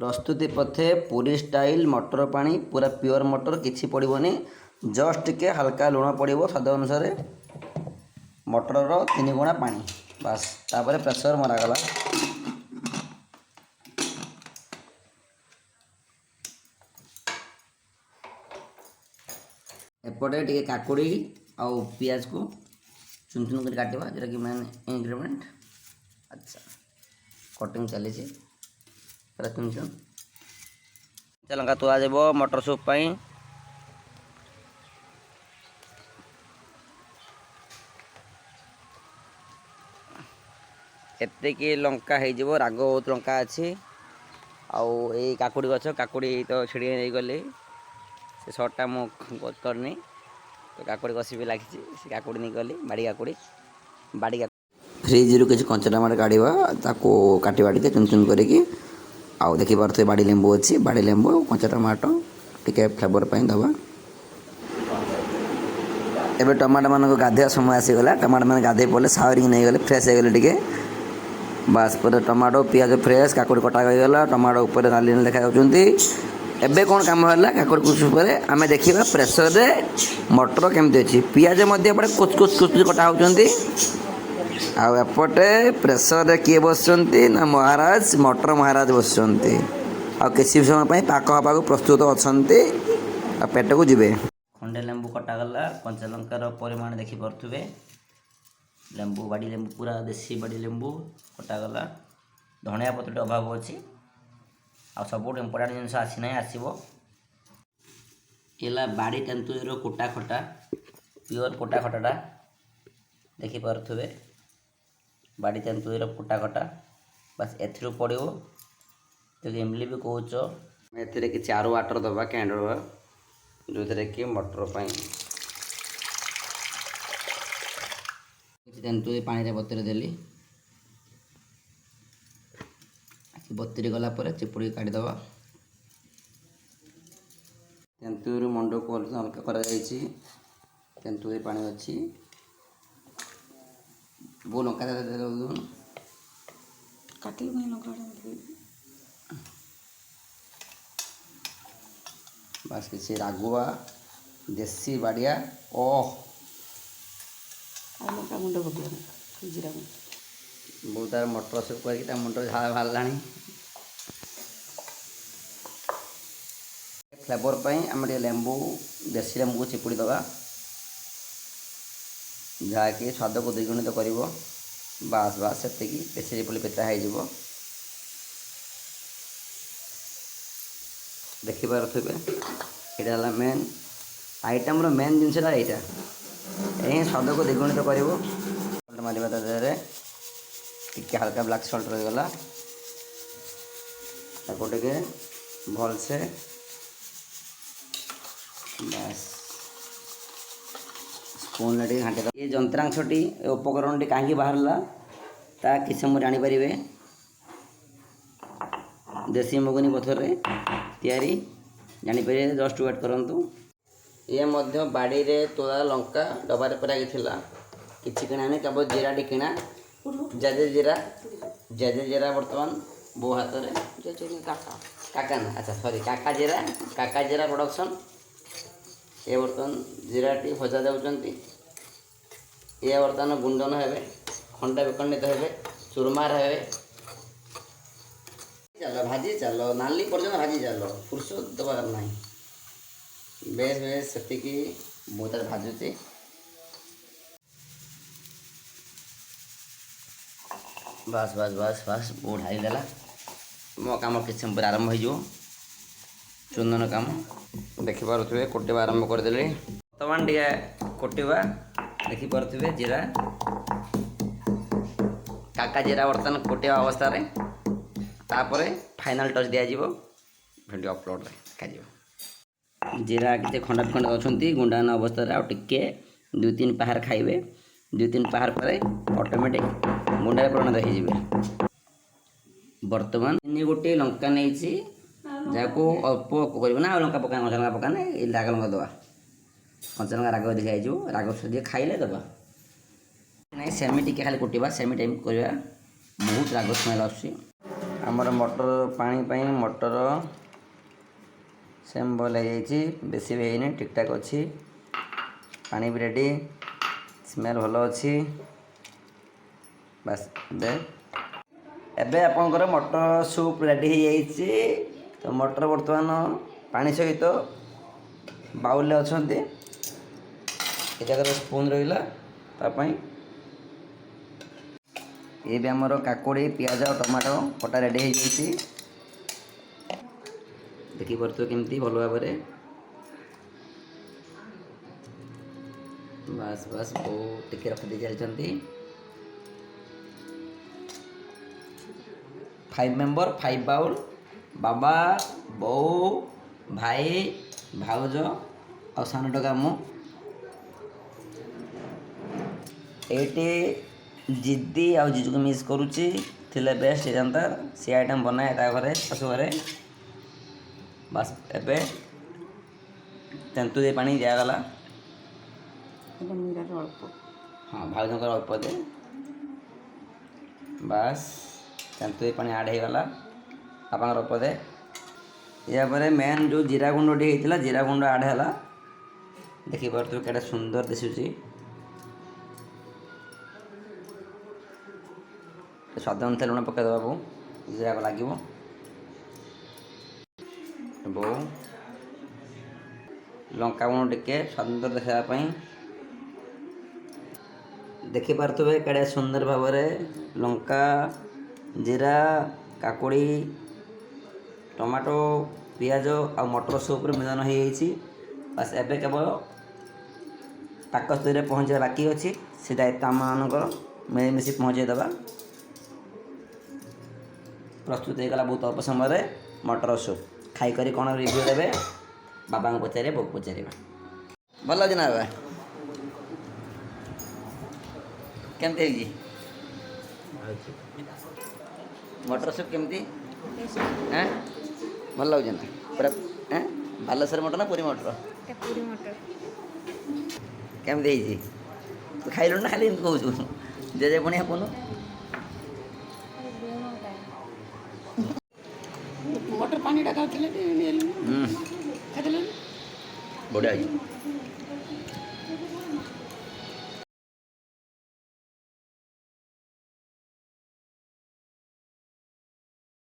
प्रस्तुति पथे पूरी स्टाइल मटर पानी पूरा प्योर मटर किसी पड़ोनी जस्ट टिके हल्का लुण पड़ो स्वाद अनुसार मटर 3 गुणा पानी बास तापर प्रेसर मरागला। एपटे टे काकुड़ी आउ पियाज को चुन चुन कर काटवा जोटा कि मेन इंग्रेडिएंट। अच्छा कटिंग चली चुन चुन लंका तुआ देव मटर सूप पाई। एतिकी लंका हो राग बहुत लंका अच्छी आउ ये काकुड़ी गछ काकुड़ी तो छिड़ी नहीं गली से सर्टटा मुझ करनी तो काकुड़ी कषि भी लगी से काकुड़ी नहीं गली बाड़ी फ्रिज रू किसी कंचा टमाटर काढ़ा ताको काटिबा टे चुन चुन करके आउ देखी पारे बाड़ी लेंबू अच्छी बाड़ी लेंबू कंचा टमाटो टिके फ्लेवर पाई दबा। एबे टमाटो मान गाधे समय आसीगला टमाटो मैंने गाधे पड़े सावरिंग नहीं गले फ्रेश हो गले टिके बास पर टमाटो पियाज फ्रेश काकुड़ी कटा गला टमाटो ऊपर नाली नाली देखा जाती। एबे कौन काम है काकुड़ी कुछ आम देखा प्रेसर रे मटर केमती अच्छी पियाज कुछ कुछ कुछ कटा होती आपटे प्रेसर रे किए बसुँच ना महाराज मटर महाराज बसुँच आ किसी समय पाक हवा को प्रस्तुत अच्छा पेट को जीवे। खंडे लेंबू कटागला कंचा लंकार परिमाण देखिपे लेंबू बाड़ी लेंबू पूरा देसी बाड़ी लेंबू कटागला धनिया पत्र अभाव अच्छी आ सब इम्पोर्टाट जिन आसी ना आसो ये बाड़ी तेंतुर कोटा खटा प्योर कोटा खटाटा देखिपे बाड़ी तेंतुर कोटा खटा बस एथरू पड़ो तो इमली भी कौच ए कि आरो वाटर दबा कैंड दबा जो थे कि मटर तेंतुरी पानी बतुरी देली बतुरी गलापर चिपुड़ी काढ़ीदबा। तेंतुरी मंड को हल्का कर तेंतुरी पानी अच्छी वो लंका काट बस किसी रागुआ देसी बाड़िया ओह लंका मुंड पकड़ जीरा बहुत तार मटर सूप करके मुंड झाड़ बाहर फ्लेवर पाई आम लेंबू देसी लेंबू को चिपुड़ी दबा जहाँकि स्वाद को द्विगुणित कर बास बास से बेसी पुली पेता हो देखिपे यहाँ मेन आइटम मेन जिनसा यहाँ स्वाद को द्विगुणित कर सल्ट मार देहरे टिके हल्का ब्लैक सल्ट रहीगला टे भल से बस स्पून टे घाटे ये जंत्रांशटी उपकरण कहीं बाहरला ता कि समय जानीपर देसी मुगनी पथर तैयारी जानीपर जस्ट वेट करूँ। ये बाड़ी रे तोड़ा लंका डबारे पराई किसी किणानी केवल जीरा टी किणा जेजे जीरा बर्तमान बो हाथ में काका ना अच्छा सॉरी काका जीरा प्रोडक्शन ये बर्तमान जीरा टी भजा जाऊँगी ये बर्तमान गुंडन हे खंडा विखंडित हे चूरमार हे चलो भाजी चलो नाली पर्यटन भाजी चलो फुर्सत दबार ना बेस बेस से बहुत भाजुची बस बस बस बस वो ढाई देला मो कम किसी समय आरंभ हो चंदन कम देखिपे कोटिबा आरंभ करदे बर्तमान टे कोटिबा देखिपे जीरा काका जीरा बर्तमान कोटिया अवस्था तापर फाइनाल टच दिज्व वीडियो अपलोड देखा जीरा किसी खंडा खंड अच्छा गुंडान अवस्था टे 2-3 पहाड़ खाइबे 2-3 पहाड़ पर ऑटोमेटिक गुंडा परिणत हो बर्तमान गोटे लंका नहीं जहाँ अल्प करना लंका पका कंचा लंका पकाने राग लंका दबा कंचा लंका राग देखा राग सुधी खाइले दबा नहीं सेमी टी खाली कुटिबा सेमी टाइम करवा बहुत राग स्मेल आस ଆମର ମଟର ପାଣି ପାଇଁ ମଟର ସେମ୍ ବଏଲ୍ ହେଇଯାଇଛି, ବେଶୀ ବି ହେଇନି, ଠିକ୍ଠାକ୍ ଅଛି। ପାଣି ବି ରେଡ଼ି, ସ୍ମେଲ୍ ଭଲ ଅଛି। ବାସ୍ ଏବେ ଆପଣଙ୍କର ମଟର ସୁପ୍ ରେଡ଼ି ହେଇଯାଇଛି। ତ ମଟର ବର୍ତ୍ତମାନ ପାଣି ସହିତ ବାଉଲରେ ଅଛନ୍ତି। ଏ ଜାଗାରେ ସ୍ପୁନ୍ ରହିଲା ତା ପାଇଁ। ଏବେ ଆମର କାକୁଡ଼ି, ପିଆଜ, ଟମାଟୋ କଟା ରେଡ଼ି ହେଇଯାଇଛି। ଦେଖିପାରୁଥିବେ କେମିତି ଭଲ ଭାବରେ। ବାସ୍ ବାସ୍ ବୋଉ ଟିକେ ରଖିଦେଇ ଚାଲିଛନ୍ତି। 5 ମେମ୍ବର 5 ବାଉଲ୍, ବାବା, ବୋଉ, ଭାଇ, ଭାଉଜ ଆଉ ସାନ ଟୋକା ମୁଁ। ଏଇଠି ଜିଦି ଆଉ ଜିଜୁକୁ ମିସ୍ କରୁଛି, ଥିଲେ ବେଷ୍ଟ ହେଇଥାନ୍ତା। ସେ ଆଇଟମ୍ ବନାଏ ତା ଘରେ, ଶାଶୁ ଘରେ। ବାସ୍ ଏବେ ତେନ୍ତୁଳି ପାଣି ଦିଆଗଲା। ହଁ, ଭାଉଜଙ୍କର ଅଳ୍ପ ଦେ। ବାସ୍ ତେନ୍ତୁଳି ପାଣି ଆଡ଼୍ ହେଇଗଲା, ବାପାଙ୍କର ଅଳ୍ପ ଦେ। ୟା ପରେ ମେନ୍ ଯେଉଁ ଜିରା ଗୁଣ୍ଡଟି ହେଇଥିଲା, ଜିରା ଗୁଣ୍ଡ ଆଡ଼୍ ହେଲା। ଦେଖିପାରୁଥିବେ କେଡ଼େ ସୁନ୍ଦର ଦିଶୁଛି। ସ୍ୱାଦ ଅନୁସାରେ ଲୁଣ ପକାଇଦେବା ବୋଉ, ଜିରାକ ଲାଗିବ। ବୋଉ ଲଙ୍କାଗୁଣ୍ଡ ଟିକେ ସ୍ୱାଦ ଦେଖାଇବା ପାଇଁ। ଦେଖିପାରୁଥିବେ କେଡ଼େ ସୁନ୍ଦର ଭାବରେ ଲଙ୍କା, ଜିରା, କାକୁଡ଼ି, ଟମାଟୋ, ପିଆଜ ଆଉ ମଟର ସୁପ୍ରେ ମିଳନ ହୋଇଯାଇଛି। ବାସ୍ ଏବେ କେବଳ ପାକସ୍ଥଳୀରେ ପହଞ୍ଚିବା ବାକି ଅଛି। ସେ ଦାୟିତ୍ୱ ଆମମାନଙ୍କର, ମିଳିମିଶି ପହଞ୍ଚାଇ ଦେବା। ପ୍ରସ୍ତୁତ ହୋଇଗଲା ବହୁତ ଅଳ୍ପ ସମୟରେ ମଟର ସୁପ୍। ଖାଇକରି କ'ଣ ରିଭ୍ୟୁ ଦେବେ ବାବାଙ୍କୁ ପଚାରିବେ, ବୋଉକୁ ପଚାରିବା। ଭଲ ଅଛି ନା ବାବା? କେମିତି ହେଇଛି ମଟର ସୁପ୍? କେମିତି ଭଲ ଲାଗୁଛି ନା? ପୁରା ବାଲେଶ୍ୱର ମଟର ନା ପୁରୀ ମଟର? ପୁରୀ ମଟର। କେମିତି ହେଇଛି? ତୁ ଖାଇଲୁଣି ନା ଖାଲି ଏମିତି କହୁଛୁ? ଜେଜେ ପୁଣି ଆପଣୁ ମଟର ପାଣିଟା ଖାଉଥିଲେ ବଢ଼ିଆ ହେଇଛି।